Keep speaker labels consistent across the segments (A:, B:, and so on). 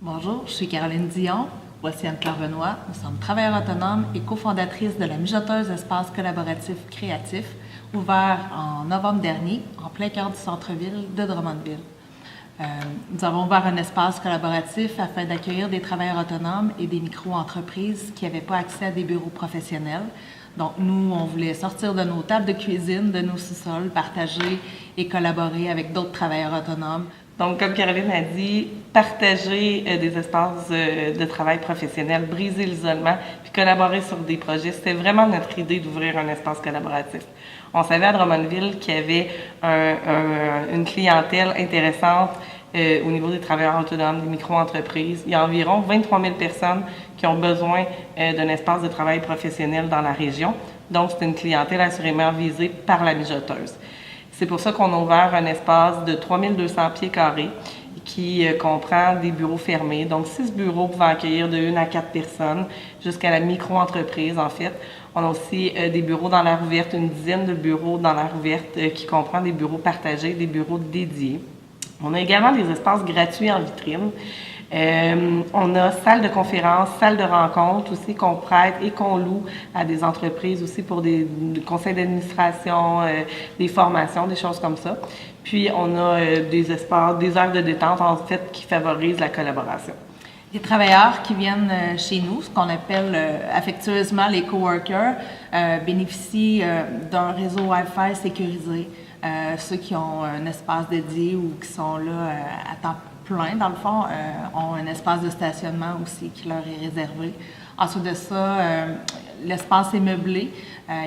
A: Bonjour, je suis Caroline Dion. Voici Anne-Claire Benoît. Nous sommes travailleurs autonomes et cofondatrices de la mijoteuse Espace collaboratif créatif, ouvert en novembre dernier, en plein cœur du centre-ville de Drummondville. Nous avons ouvert un espace collaboratif afin d'accueillir des travailleurs autonomes et des micro-entreprises qui n'avaient pas accès à des bureaux professionnels. Donc, nous, on voulait sortir de nos tables de cuisine, de nos sous-sols, partager et collaborer avec d'autres travailleurs autonomes.
B: Donc, comme Caroline a dit, partager des espaces de travail professionnel, briser l'isolement, puis collaborer sur des projets, c'était vraiment notre idée d'ouvrir un espace collaboratif. On savait à Drummondville qu'il y avait une clientèle intéressante au niveau des travailleurs autonomes, des micro-entreprises. Il y a environ 23 000 personnes qui ont besoin d'un espace de travail professionnel dans la région. Donc, c'est une clientèle assurément visée par la mijoteuse. C'est pour ça qu'on a ouvert un espace de 3200 pieds carrés qui comprend des bureaux fermés. Donc, 6 bureaux pouvant accueillir de 1 à 4 personnes jusqu'à la micro-entreprise, en fait. On a aussi des bureaux dans l'air ouverte, une dizaine de bureaux dans l'air ouverte qui comprend des bureaux partagés, des bureaux dédiés. On a également des espaces gratuits en vitrine. On a salle de conférence, salle de rencontre aussi qu'on prête et qu'on loue à des entreprises aussi pour des conseils d'administration, des formations, des choses comme ça. Puis on a des espaces, des heures de détente en fait qui favorisent la collaboration.
A: Les travailleurs qui viennent chez nous, ce qu'on appelle affectueusement les coworkers, bénéficient d'un réseau Wi-Fi sécurisé. Ceux qui ont un espace dédié ou qui sont là à temps plein, dans le fond, ont un espace de stationnement aussi qui leur est réservé. Ensuite de ça, l'espace est meublé.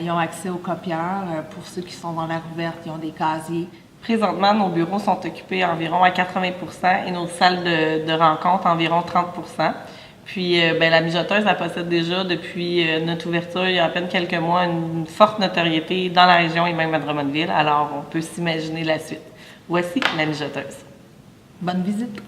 A: Ils ont accès aux copieurs. Pour ceux qui sont dans l'air ouverte, ils ont des casiers.
B: Présentement, nos bureaux sont occupés environ à 80 % et nos salles de rencontre environ 30 %. Puis, la mijoteuse, elle possède déjà, depuis notre ouverture, il y a à peine quelques mois, une forte notoriété dans la région et même à Drummondville. Alors, on peut s'imaginer la suite. Voici la mijoteuse.
A: Bonne visite!